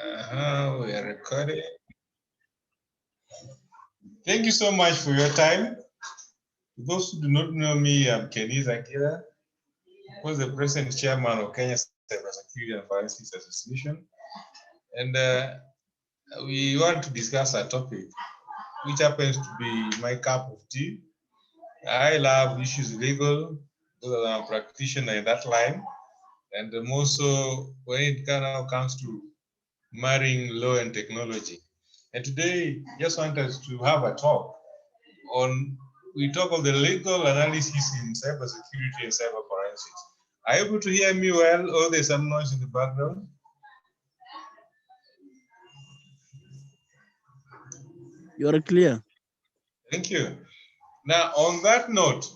We are recording. Thank you so much for your time. For those who do not know me, I'm Kenyan Akira, who is the present chairman of Kenya Cybersecurity and Forensics Association. And we want to discuss a topic which happens to be my cup of tea. I love issues legal, because I'm a practitioner in that line. And more so when it kind of comes to marrying law and technology. And today, just want us to have a talk on, we talk of the legal analysis in cybersecurity and cyber forensics. Are you able to hear me well, or there's some noise in the background? You are clear. Thank you. Now, on that note,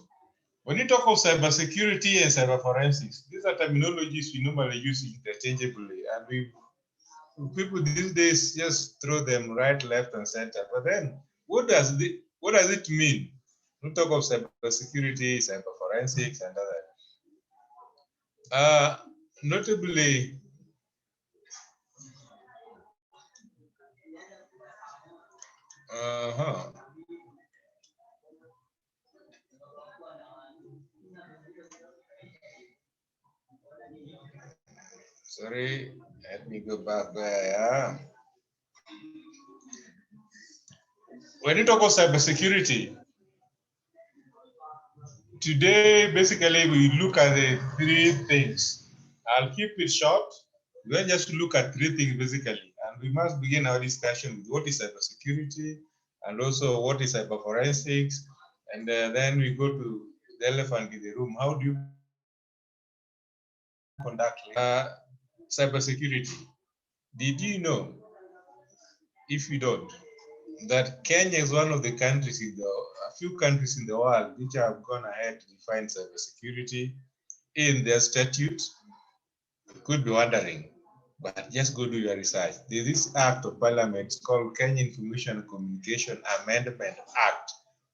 when you talk of cybersecurity and cyber forensics, these are terminologies we normally use interchangeably, and people these days just throw them right, left, and center. But then, what does it mean? We talk of cybersecurity, cyber forensics, and other. Notably, sorry, let me go back there. Yeah. When you talk of cybersecurity, today basically we look at the three things. I'll keep it short. We're going just to look at three things basically, and we must begin our discussion with what is cybersecurity, and also what is cyber forensics, and then we go to the elephant in the room. How do you conduct cybersecurity? Did you know, if you don't, that Kenya is one of the countries a few countries in the world which have gone ahead to define cybersecurity in their statutes? You could be wondering, but just go do your research. There's this act of parliament called Kenya Information and Communication Amendment Act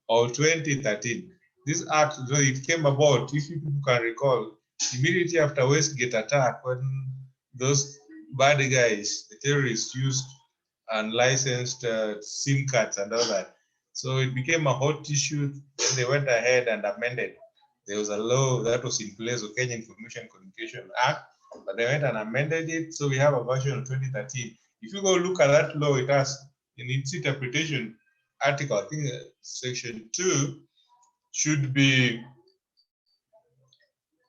of 2013. This act, it came about, if you people can recall, immediately after Westgate attack, when those bad guys, the terrorists, used unlicensed SIM cards and all that. So it became a hot issue. Then they went ahead and amended. There was a law that was in place, the Kenya Information Communication Act, but they went and amended it. So we have a version of 2013. If you go look at that law, it has in its interpretation article, I think section 2 should be,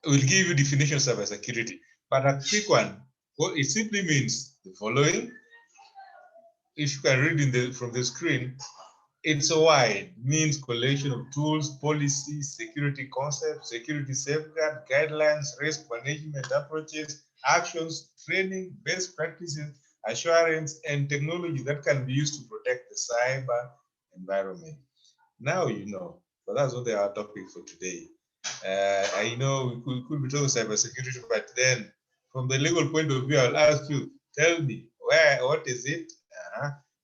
will give you definition of cybersecurity. But a quick one, what it simply means the following. If you can read from the screen, it's a wide, means collection of tools, policies, security concepts, security safeguard, guidelines, risk management approaches, actions, training, best practices, assurance, and technology that can be used to protect the cyber environment. Now you know, but that's not our topic for today. I know we could be talking cybersecurity, but then from the legal point of view, I'll ask you, tell me, what is it?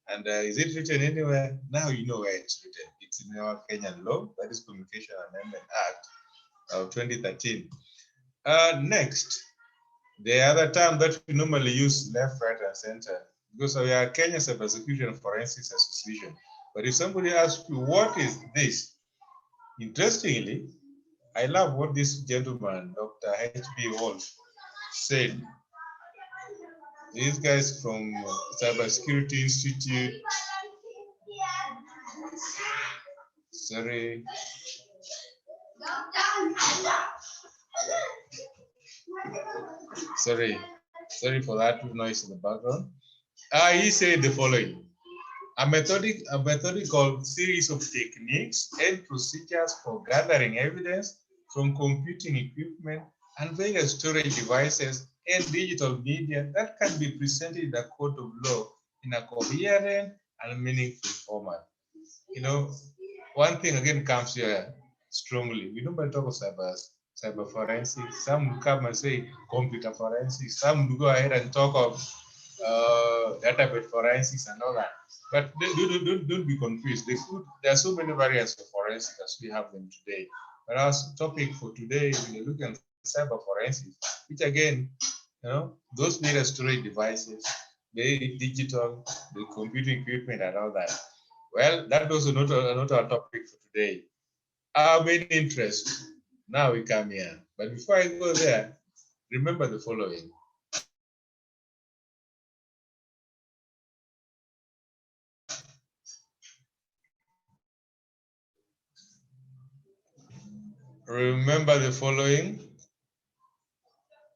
And is it written anywhere? Now you know where it's written. It's in our Kenyan law, that is Communication Amendment Act of 2013. Next, the other term that we normally use, left, right, and center, because we are Kenya Cybersecurity and Forensics Association. But if somebody asks you, what is this? Interestingly, I love what this gentleman, Dr. H.B. Walsh, said. These guys from Cybersecurity Institute, sorry, sorry for that noise in the background. He said the following: a methodical series of techniques and procedures for gathering evidence from computing equipment and various storage devices and digital media that can be presented in a court of law in a coherent and meaningful format. You know, one thing again comes here strongly. We don't talk of cyber forensics. Some come and say computer forensics. Some go ahead and talk of database forensics and all that. But don't be confused. There are so many variants of forensics as we have them today. But our topic for today, when you look at cyber forensics, which again, those data storage devices, the digital, the computing equipment and all that. Well, that was not our topic for today. Our main interest, now we come here. But before I go there, remember the following. Remember the following.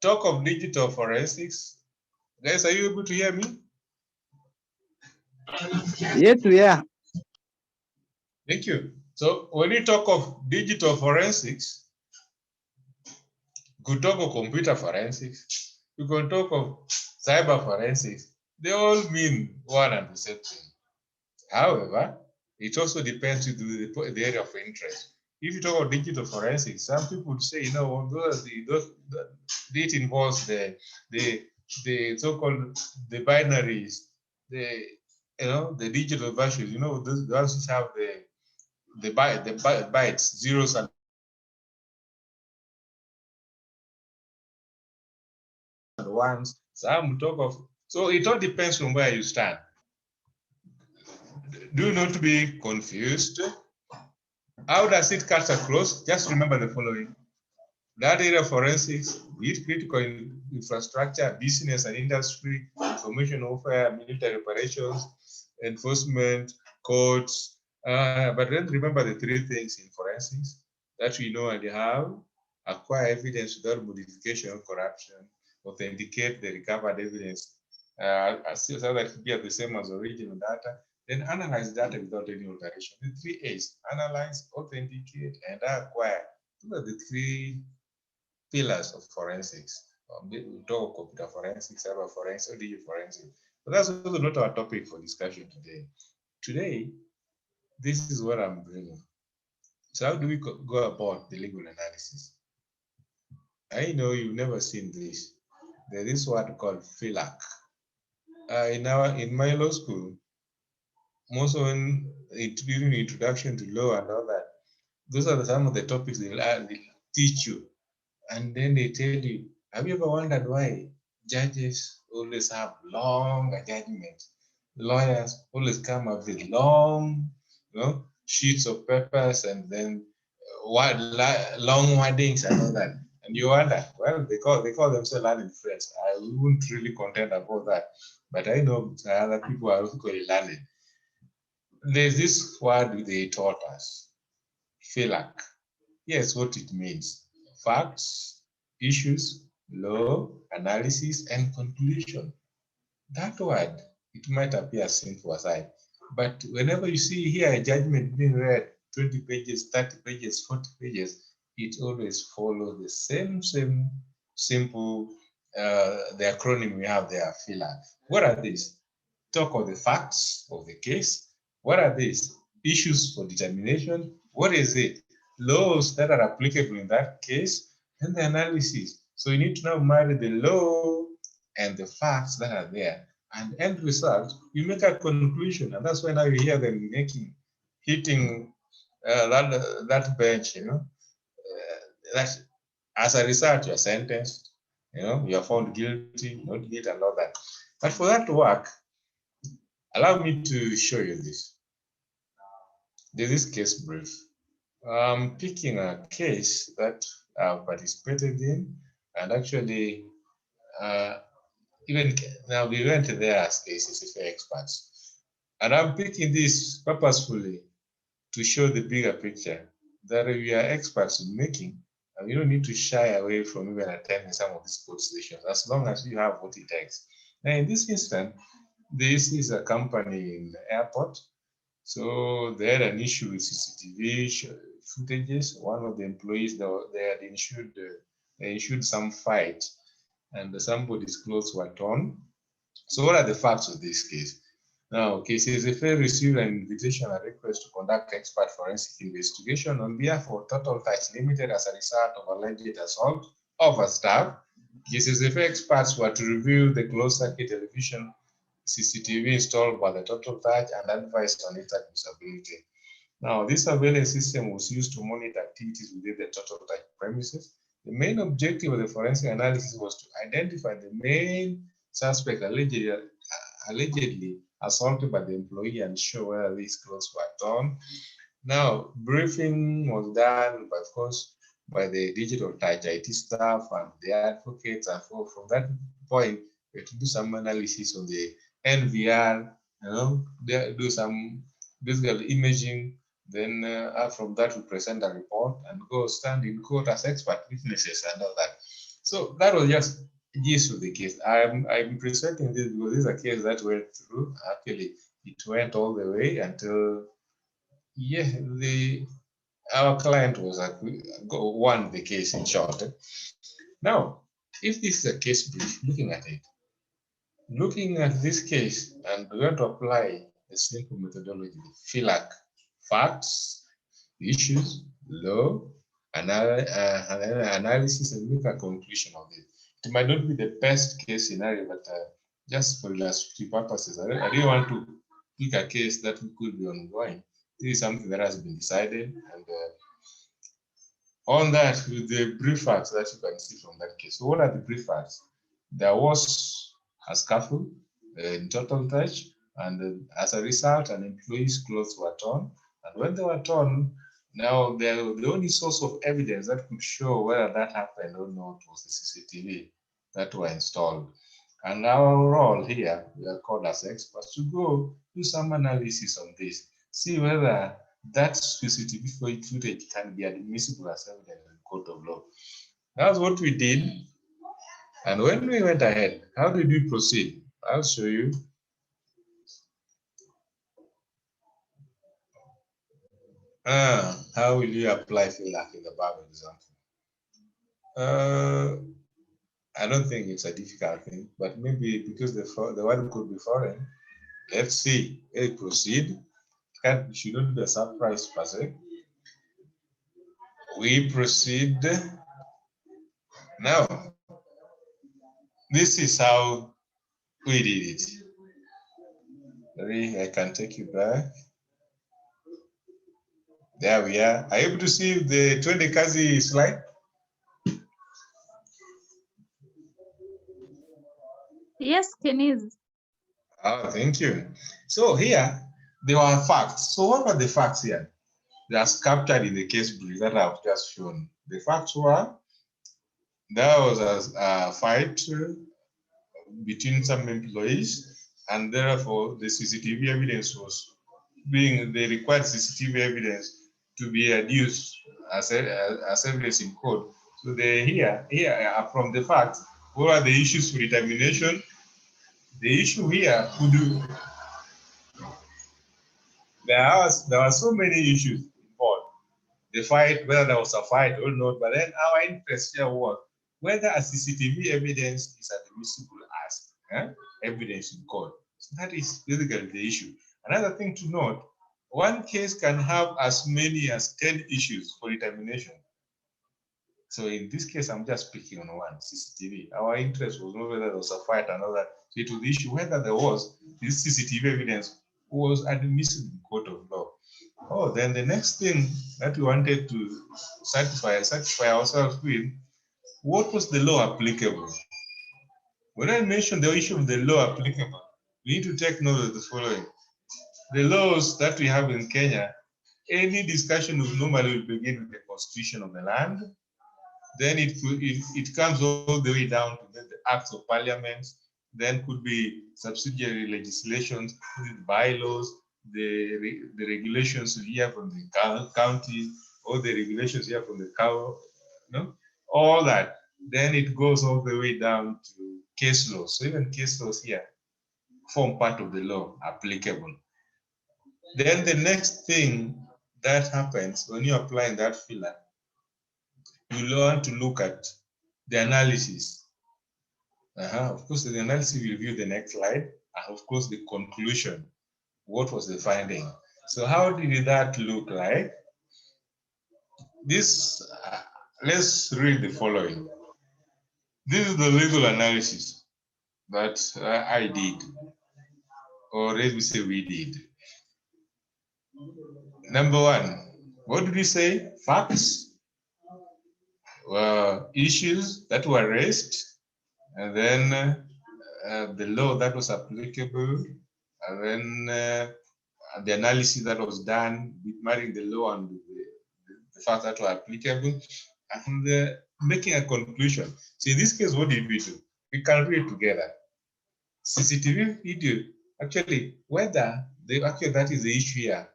Talk of digital forensics. Guys, are you able to hear me? Yes, we are. Thank you. So when you talk of digital forensics, you could talk of computer forensics, you can talk of cyber forensics. They all mean one and the same thing. However, it also depends on the area of interest. If you talk about digital forensics, some people would say, it involves the so-called the binaries, the digital versions. Those which have the bytes, zeros and ones. Some talk of, so it all depends on where you stand. Do not be confused. How does it cut across? Just remember the following. That area of forensics, be it critical infrastructure, business and industry, information warfare, military operations, enforcement, courts. But then remember the three things in forensics that we know and have: acquire evidence without modification or corruption, authenticate the recovered evidence, so that it be the same as original data, then analyze data without any alteration. The three A's: analyze, authenticate, and acquire. Those are the three pillars of forensics. We talk computer forensics, cyber forensics, or digital forensics. But that's also not our topic for discussion today. Today, this is what I'm bringing. So how do we go about the legal analysis? I know you've never seen this. There is what called FILAC. In my law school, most often during the introduction to law and all that, those are some of the topics they'll teach you. And then they tell you, have you ever wondered why judges always have long judgments? Lawyers always come up with long, sheets of papers and then long wordings and all that. And you wonder, well, they call themselves learned friends. I wouldn't really contend about that, but I know other people are equally learned. There's this word they taught us, FILAC. Here's what it means: facts, issues, law, analysis, and conclusion. That word, it might appear simple aside, but whenever you see here a judgment being read, 20 pages, 30 pages, 40 pages, it always follows the same simple, the acronym we have there, FILAC. What are these? Talk of the facts of the case. What are these? Issues for determination. What is it? Laws that are applicable in that case, and the analysis. So you need to now marry the law and the facts that are there. And end result, you make a conclusion. And that's why now you hear them hitting that bench, that as a result, you're sentenced, you're found guilty, not guilty, and all that. But for that to work, allow me to show you this. This is case brief. I'm picking a case that I've participated in, and actually, even now we went there as cases experts. And I'm picking this purposefully to show the bigger picture that we are experts in making, and you don't need to shy away from even attending some of these court sessions as long as you have what it takes. Now, in this instance, this is a company in the airport. So they had an issue with CCTV footages. One of the employees, they had issued some fight, and somebody's clothes were torn. So what are the facts of this case? Now, KCSFA received an invitation and request to conduct expert forensic investigation on behalf of Total Touch Limited as a result of alleged assault of a staff. KCSFA experts were to review the closed-circuit television CCTV installed by the Total Touch and advise on its admissibility. Now, this surveillance system was used to monitor activities within the Total Touch premises. The main objective of the forensic analysis was to identify the main suspect allegedly assaulted by the employee and show whether these clothes were torn. Now, briefing was done, of course, by the digital touch IT staff and the advocates, and from that point, we have to do some analysis on the NVR, do some physical imaging. Then from that, we present a report and go stand in court as expert witnesses and all that. So that was just gist of the case. I'm presenting this because this is a case that went through. Actually, it went all the way until our client was won the case in short. Now, if this is a case brief, looking at this case, and we're going to apply a simple methodology, FILAC, facts, issues, law, analysis, and make a conclusion of it. It might not be the best case scenario, but just for illustrative purposes, I didn't want to pick a case that could be ongoing. This is something that has been decided, and on that, with the brief facts that you can see from that case. So what are the brief facts? There was a scuffle in total touch, and as a result, an employee's clothes were torn. And when they were torn, now the only source of evidence that could show whether that happened or not was the CCTV that were installed. And our role here, we are called as experts to go do some analysis on this, see whether that CCTV footage can be admissible as evidence in court of law. That's what we did. And when we went ahead, how did we proceed? I'll show you. How will you apply FILAC in the above example? I don't think it's a difficult thing, but maybe because the word could be foreign. Let's see. Let's proceed. It shouldn't be a surprise per se. We proceed. Now, this is how we did it. Maybe I can take you back. There we are. Are you able to see the 20 Kazi slide? Yes, Kenyan. Oh, thank you. So here, there were facts. So what were the facts here? They are captured in the case brief that I've just shown. The facts were there was a fight between some employees, and therefore the CCTV evidence was they required CCTV evidence to be adduced as evidence in court. So here from the facts, what are the issues for determination? The issue here could do. There were so many issues involved. The fight, whether there was a fight or not, but then our interest here was whether a CCTV evidence is admissible as evidence in court. So that is basically the issue. Another thing to note, one case can have as many as 10 issues for determination. So in this case, I'm just picking on one, CCTV. Our interest was not whether there was a fight or another. So it was the issue whether there was this CCTV evidence was admissible in court of law. Oh, then the next thing that we wanted to satisfy ourselves with, what was the law applicable? When I mentioned the issue of the law applicable, we need to take note of the following. The laws that we have in Kenya, any discussion will normally begin with the constitution of the land. Then it comes all the way down to the acts of parliament. Then could be subsidiary legislations, bylaws, the regulations here from the county, or the regulations here from the all that. Then it goes all the way down to case laws. So even case laws here form part of the law applicable. Then the next thing that happens when you're applying that FILAC, you learn to look at the analysis. Of course, the analysis will view the next slide, and of course, the conclusion. What was the finding? So how did that look like? This, let's read the following. This is the legal analysis that I did, or let me say we did. Number one, what did we say? Facts, issues that were raised, and then the law that was applicable, and then the analysis that was done, marrying the law and the facts that were applicable, and making a conclusion. So in this case, what did we do? We can read together. CCTV video, actually, whether that is the issue here,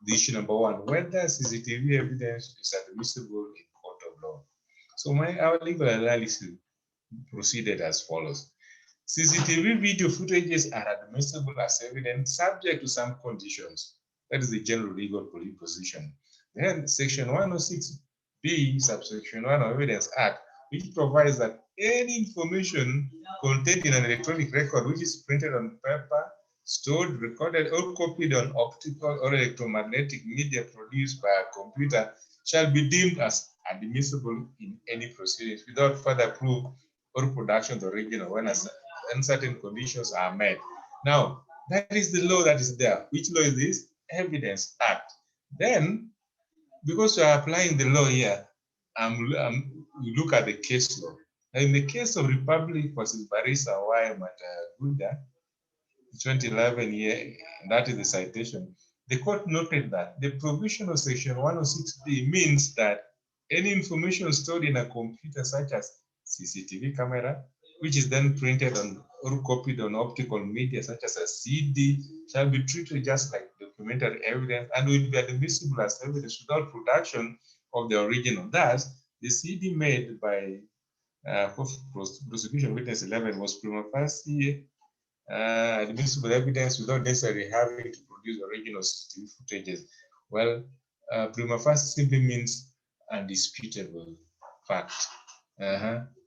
the issue number one, whether CCTV evidence is admissible in court of law. So our legal analysis proceeded as follows. CCTV video footages are admissible as evidence subject to some conditions. That is the general legal position. Then Section 106B, subsection 1 of Evidence Act, which provides that any information contained in an electronic record which is printed on paper, stored, recorded, or copied on optical or electromagnetic media produced by a computer shall be deemed as admissible in any proceedings without further proof or production of the original when certain conditions are met. Now, that is the law that is there. Which law is this? Evidence Act. Then, because we are applying the law here, we look at the case law. Now, in the case of Republic versus Barisa Y. Mataguda, 2011 year, that is the citation, the court noted that the provision of Section 106B means that any information stored in a computer such as CCTV camera, which is then printed on or copied on optical media such as a CD, shall be treated just like documentary evidence and will be admissible as evidence without production of the original. Thus, the CD made by prosecution witness 11 was prima facie admissible evidence without necessarily having to produce original CCTV footages. Well, prima facie simply means undisputable fact.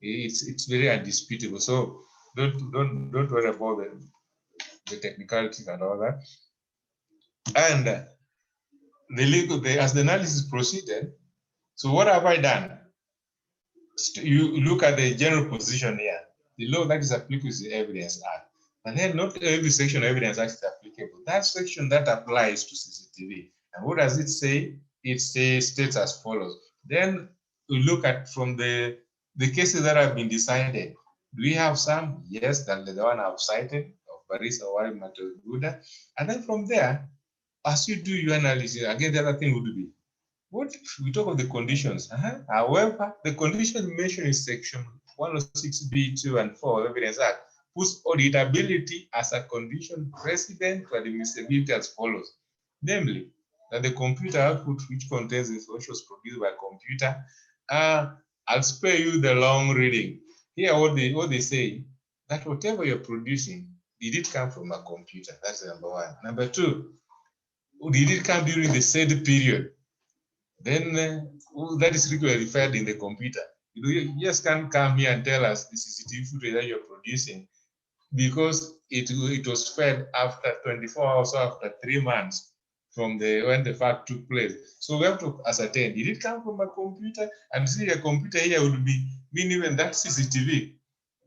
It's very undisputable. So don't worry about the technicalities and all that. And as the analysis proceeded, so what have I done? You look at the general position here. The law that is applicable is the Evidence Act. And then not every section of Evidence Act is applicable. That section that applies to CCTV. And what does it say? It states as follows. Then we look at from the cases that have been decided. Do we have some? Yes, that's the one I've cited of Barisa Y. Mataguda. And then from there, as you do your analysis, again, the other thing would be, what we talk of the conditions. However, the condition mentioned in Section 106B2 and 4 of Evidence Act puts auditability as a condition precedent to admissibility as follows. Namely, that the computer output which contains information was produced by a computer. I'll spare you the long reading. Here, what they say, that whatever you're producing, did it come from a computer? That's number one. Number two, did it come during the said period? Then that is required in the computer. You just can't come here and tell us the CCTV footage that you're producing because it was fed after 24 hours or after 3 months from when the fact took place. So we have to ascertain, did it come from a computer? And see, a computer here would be, mean even that CCTV,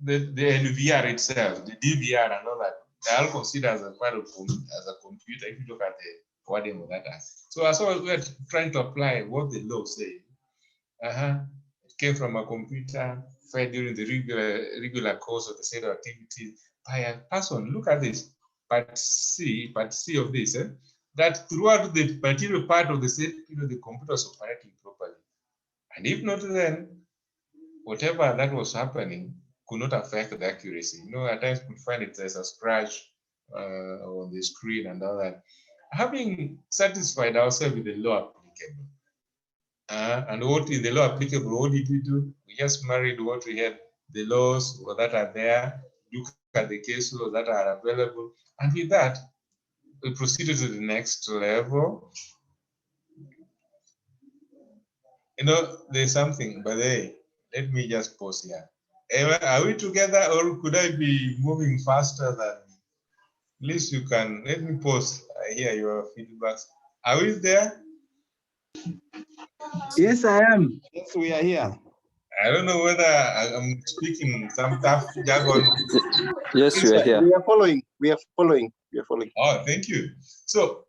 the NVR itself, the DVR and all that, they are all considered as a part of as a computer if you look at the wording of that. So as well as we're trying to apply what the law says, it came from a computer fed during the regular course of the said activity by a person. Look at this, part C of this, that throughout the material part of the said period, the computer was operating properly. And if not, then whatever that was happening could not affect the accuracy. At times we find it as a scratch on the screen and all that. Having satisfied ourselves with the law applicable, and what is the law applicable, what did we do? We just married what we had, the laws that are there, look at the case laws that are available, and with that, we proceeded to the next level. There's something, but hey, let me just pause here. Are we together, or could I be moving faster than? At least you can, let me pause. I hear your feedbacks. Are we there? Yes, I am. Yes, we are here. I don't know whether I'm speaking some tough jargon. Yes, we are here. We are following. We are following. We are following. Oh, thank you. So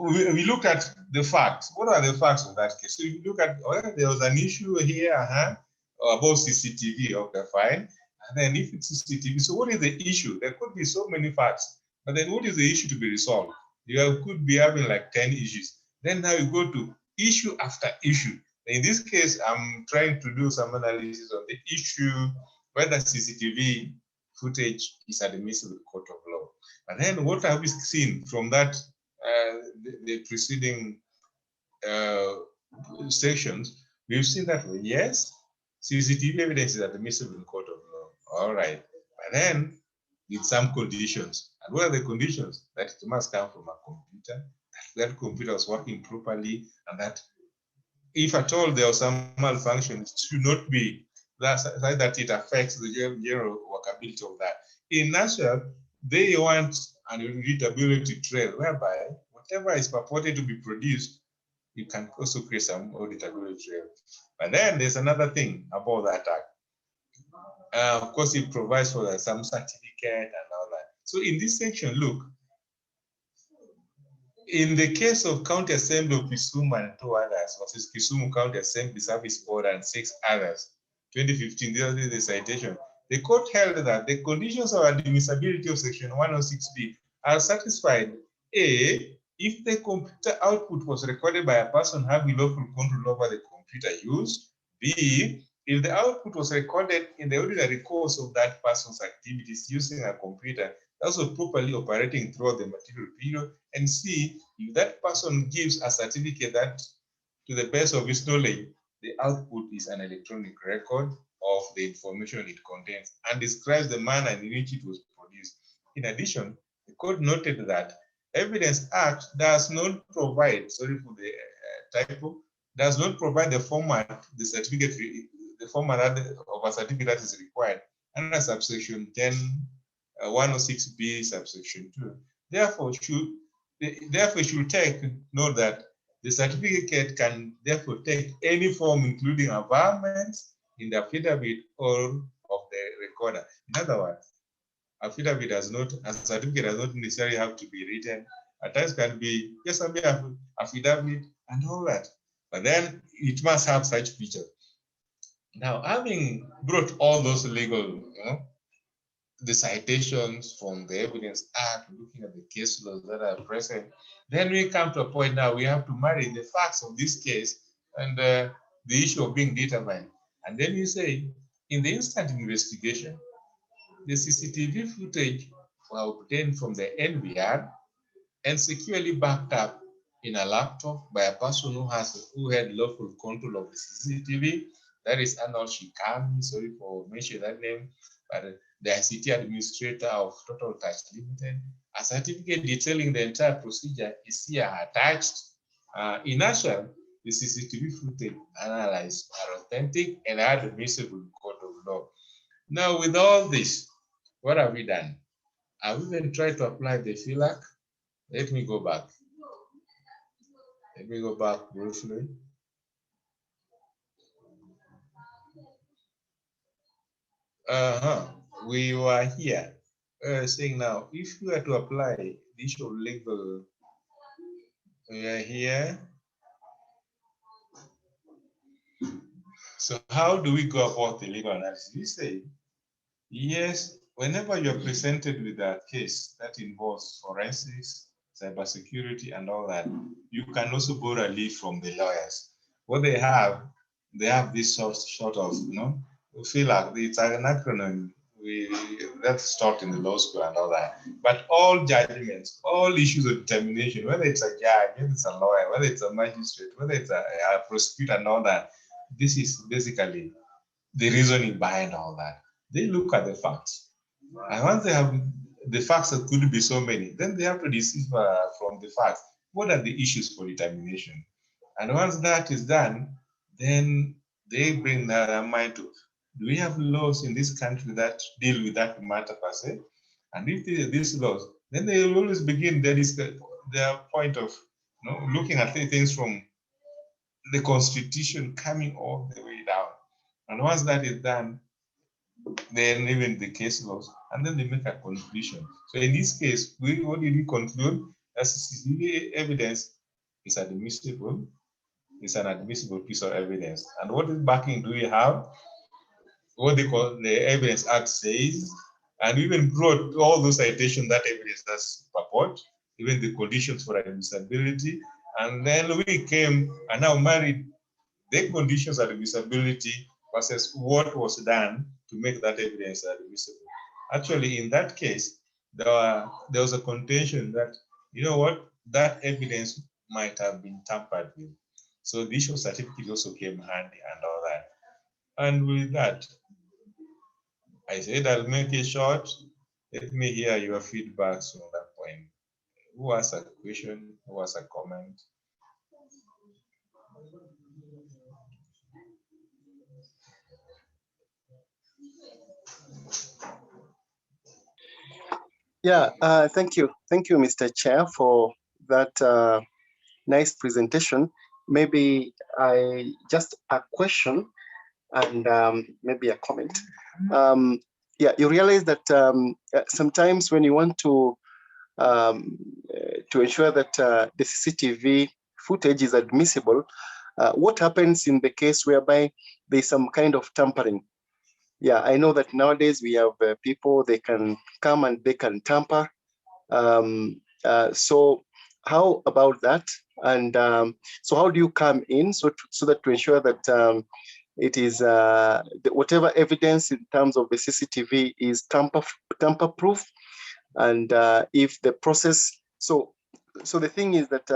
we look at the facts. What are the facts of that case? So you look at, there was an issue here about CCTV, okay, fine. And then if it's CCTV, so what is the issue? There could be so many facts, but then what is the issue to be resolved? You could be having like 10 issues. Then now you go to issue after issue. In this case, I'm trying to do some analysis on the issue whether CCTV footage is admissible in court of law. And then what have we seen from that, the preceding sections? We've seen that, yes, CCTV evidence is admissible in court of law. All right. But then with some conditions. And what are the conditions? That it must come from a computer, that computer was working properly, and that if at all there was some malfunction, it should not be that it affects the general workability of that. In nutshell, they want an auditability trail whereby whatever is purported to be produced, you can also create some auditability trail. But then there's another thing about that act. Of course, it provides for some certificate and all that. So in this section, look, in the case of County Assembly of Kisumu and 2 others, versus Kisumu County Assembly Service Board and 6 others, 2015, this is the citation. The court held that the conditions of admissibility of Section 106B are satisfied: A, if the computer output was recorded by a person having lawful control over the computer used; B, if the output was recorded in the ordinary course of that person's activities using a computer that was properly operating throughout the material period; and C, if that person gives a certificate that, to the best of his knowledge, the output is an electronic record of the information it contains and describes the manner in which it was produced. In addition, the court noted that Evidence Act does not provide, sorry for the typo, does not provide the format, the certificate, the format of a certificate that is required under subsection 10, 106B subsection 2. Therefore, should take note that the certificate can therefore take any form, including averments in the affidavit or of the recorder. In other words, affidavit does not, a certificate does not necessarily have to be written. At times can be just a mere affidavit and all that. But then it must have such features. Now, having brought all those legal, the citations from the Evidence Act, looking at the case laws that are present, then we come to a point now we have to marry the facts of this case and the issue of being determined. And then you say, in the instant investigation, the CCTV footage were obtained from the NVR and securely backed up in a laptop by a person who had lawful control of the CCTV. That is Arnold Shikami, sorry for mentioning that name, but the ICT administrator of Total Touch Limited. A certificate detailing the entire procedure is here attached. In nutshell, the CCTV footage analyzed are authentic and are admissible in court of law. Now, with all this, what have we done? Have we even tried to apply the FILAC? Let me go back. Let me go back briefly. We were here saying now, if you were to apply the issue of legal, we are here. So how do we go about the legal analysis? We say, yes, whenever you're presented with a case that involves forensics, cybersecurity, and all that, you can also borrow a lead from the lawyers. What they have this sort of, feel like it's an acronym that's taught in the law school and all that. But all judgments, all issues of determination, whether it's a judge, whether it's a lawyer, whether it's a magistrate, whether it's a prosecutor and all that, this is basically the reasoning behind all that. They look at the facts. And once they have the facts, that could be so many, then they have to decipher from the facts what are the issues for determination. And once that is done, then they bring their mind to, do we have laws in this country that deal with that matter per se? And if these laws, then they will always begin their point of looking at things from the Constitution coming all the way down. And once that is done, then even the case laws, and then they make a conclusion. So in this case, what did we conclude? That CCTV evidence is admissible. It's an admissible piece of evidence. And what backing do we have? what they call the Evidence Act says, and even brought all those citations that evidence does purport, even the conditions for admissibility. And then we came and now married the conditions of admissibility versus what was done to make that evidence admissible. Actually, in that case, there was a contention that, you know what, that evidence might have been tampered with. So the issue of certificate also came handy and all that. And with that, I said I'll make it short. Let me hear your feedbacks on that point. Who has a question? Who has a comment? Yeah, thank you. Thank you, Mr. Chair, for that nice presentation. Maybe just a question and maybe a comment. Yeah, you realize that sometimes when you want to ensure that the CCTV footage is admissible, what happens in the case whereby there's some kind of tampering? Yeah, I know that nowadays we have people, they can come and they can tamper. So how about that? And so how do you come in so that to ensure that it is whatever evidence in terms of the CCTV is tamper-proof, and if the process, so the thing is that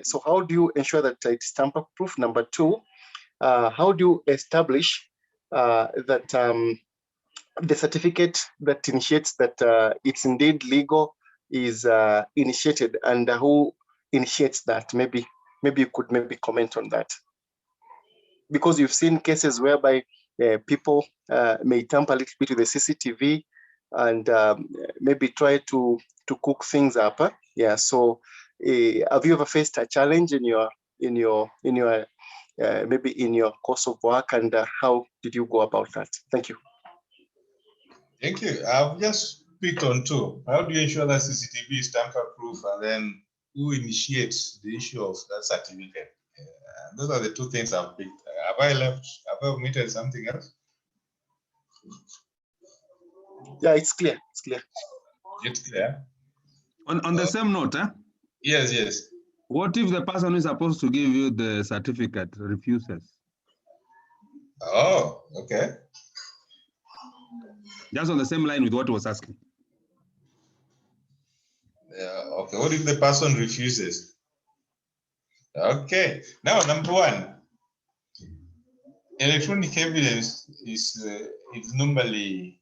so how do you ensure that it's tamper-proof? Number two, how do you establish that the certificate that initiates that it's indeed legal is initiated, and who initiates that? Maybe you could comment on that, because you've seen cases whereby people may tamper a little bit with the CCTV and maybe try to cook things up. Yeah. So have you ever faced a challenge in your maybe in your course of work, and how did you go about that? Thank you. Thank you. I've just picked on two. How do you ensure that CCTV is tamper-proof, and then who initiates the issue of that certificate? Those are the two things I've picked. Have I omitted something else? Yeah, it's clear. It's clear. It's clear. On the same note, Yes, yes. what if the person who is supposed to give you the certificate refuses? Oh, okay. Just on the same line with what was asking. Okay, what if the person refuses? Okay, now number one, electronic evidence is normally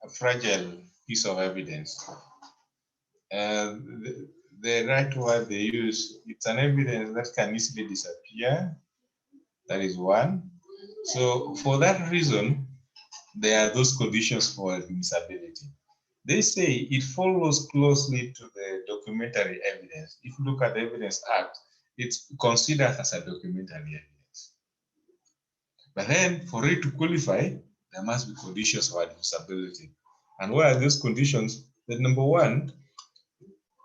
a fragile piece of evidence. The right word they use, it's an evidence that can easily disappear. That is one. So for that reason, there are those conditions for admissibility. They say it follows closely to the documentary evidence. If you look at the Evidence Act, it's considered as a documentary evidence. But then for it to qualify, there must be conditions for admissibility. And what are those conditions? That number one,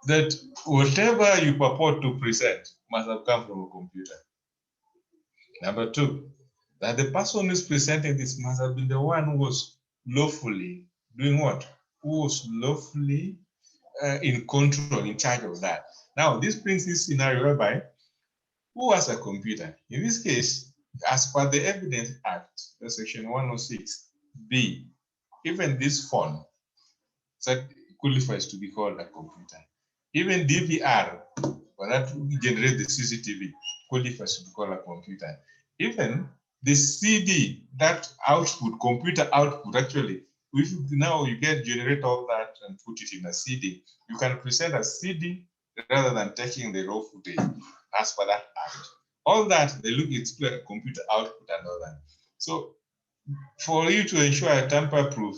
that whatever you purport to present must have come from a computer. Number two, that the person who is presenting this must have been the one who was lawfully doing what? Who was lawfully in control, in charge of that. Now, this brings this scenario whereby who has a computer? In this case, as per the Evidence Act, section 106B, even this phone that qualifies to be called a computer. Even DVR, for that to generate the CCTV, qualifies to be called a computer. Even the CD, that output, computer output, actually, if now you get generate all that and put it in a CD, you can present a CD rather than taking the raw footage as per that act. All that, they look, it's like computer output and all that. So for you to ensure a tamper-proof,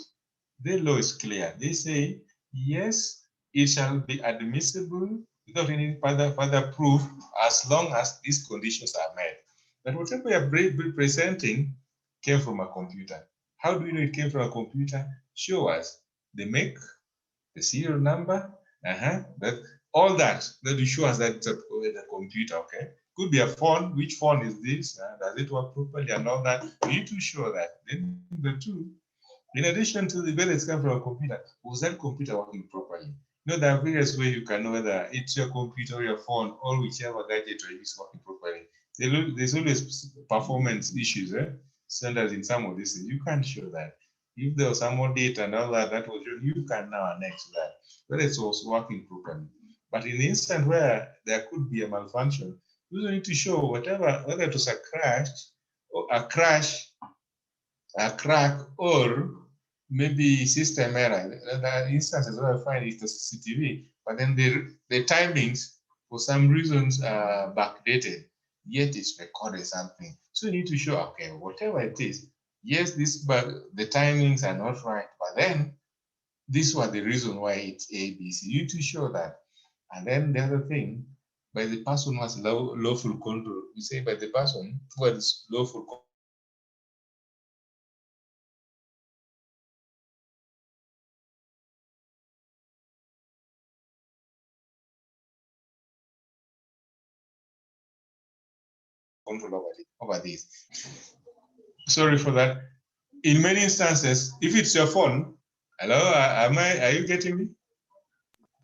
the law is clear. They say, yes, it shall be admissible without any further proof as long as these conditions are met. But whatever you're presenting came from a computer. How do you know it came from a computer? Show us the make, the serial number, that all that you show us that it's a computer, okay? Could be a phone. Which phone is this? Does it work properly and all that? You need to show that. Then the two, in addition to the whether it's coming from a computer, was that computer working properly? You know, there are various ways you can know whether it's your computer or your phone or whichever gadget is working properly. There's always performance issues, standards in some of these things. You can't show that. If there was some more data and all that, was you can now annex that, whether it was working properly. But in the instant where there could be a malfunction, you need to show whatever, whether it was a crash, or a crack, or maybe system error. The instances where I find is the CCTV, but then the timings for some reasons are backdated, yet it's recorded something. So you need to show, okay, whatever it is, yes, but the timings are not right, but then this was the reason why it's ABC. You need to show that. And then the other thing, by the person who has lawful control, we say by the person who has lawful control over this. Sorry for that. In many instances, if it's your phone, hello, are you getting me?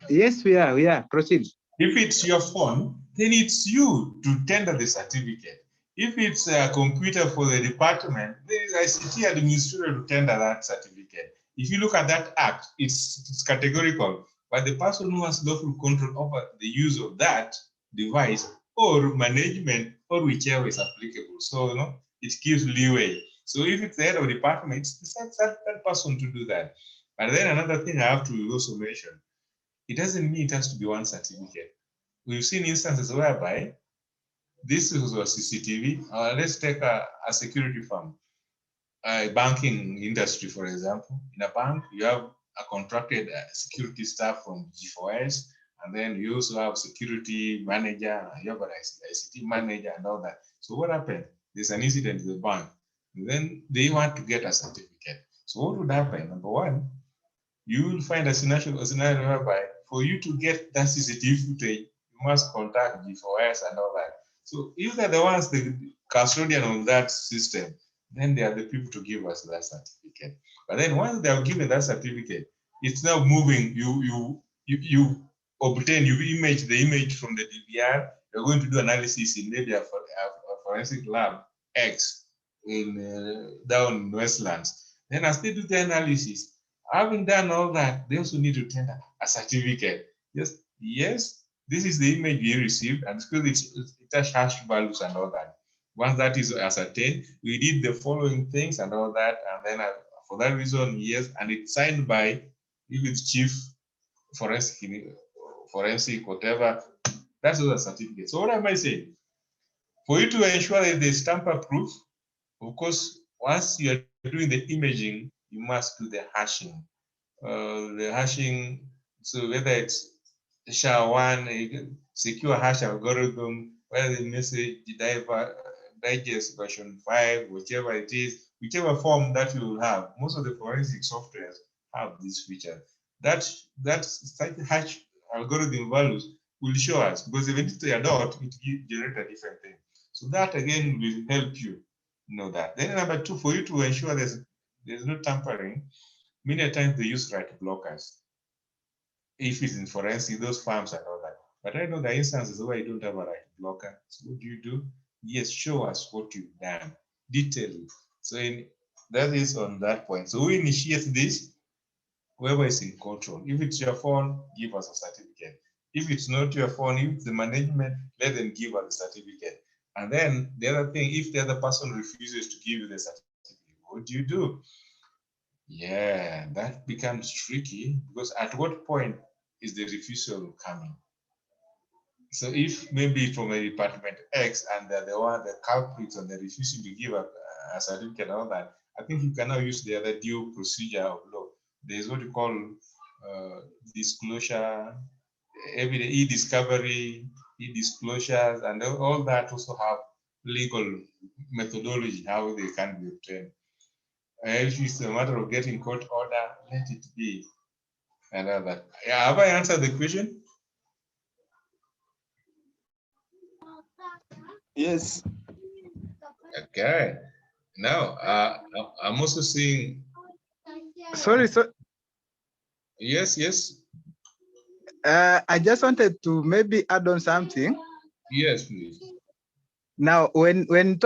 Yes, we are. Proceed. If it's your phone, then it's you to tender the certificate. If it's a computer for the department, there is ICT administrator to tender that certificate. If you look at that act, it's categorical, but the person who has lawful control over the use of that device or management or whichever is applicable. So, it gives leeway. So if it's the head of the department, it's that person to do that. But then another thing I have to also mention, it doesn't mean it has to be one certificate. We've seen instances whereby this was a CCTV. Let's take a security firm, a banking industry, for example. In a bank, you have a contracted security staff from G4S, and then you also have security manager, you have an ICT manager and all that. So what happened? There's an incident in the bank. And then they want to get a certificate. So what would happen? Number one, you will find a scenario whereby for you to get that CCTV footage, you must contact G4S and all that. So if they're the ones, the custodian of that system, then they are the people to give us that certificate. But then once they have given that certificate, it's now moving. You obtain, you image the image from the DVR. You're going to do analysis in maybe a forensic lab X in down in Westlands. Then as they do the analysis, having done all that, they also need to tender a certificate. Yes, this is the image we received, and because it has hash values and all that. Once that is ascertained, we did the following things and all that, and then for that reason, yes, and it's signed by even chief forensic, whatever. That's the certificate. So what am I saying? For you to ensure that there's tamper-proof, of course, once you are doing the imaging, you must do the hashing. So whether it's SHA-1, secure hash algorithm, whether the message digest version 5, whichever it is, whichever form that you will have, most of the forensic softwares have this feature. That hash algorithm values will show us, because if it's a dot, it generates a different thing. So that again will help you know that. Then number two, for you to ensure there's no tampering, many times they use write blockers. If it's in forensic, those farms and all that. But I know the instances where you don't have a write blocker. So what do? Yes, show us what you've done, detail it. So that is on that point. So we initiate this, whoever is in control. If it's your phone, give us a certificate. If it's not your phone, if it's the management, let them give us a certificate. And then the other thing, if the other person refuses to give you the certificate, what do? Yeah, that becomes tricky, because at what point is the refusal coming? So if maybe from a department X and they're the culprits and they're refusing to give a certificate and all that, I think you can now use the other due procedure of law. There's what you call disclosure, e-discovery, e-disclosures, and all that also have legal methodology, how they can be obtained. If it's a matter of getting court order, let it be. And all that. Yeah, have I answered the question? Yes. Okay. Now, I'm also seeing. Sorry, so Yes. I just wanted to maybe add on something. Yes, please. Now, when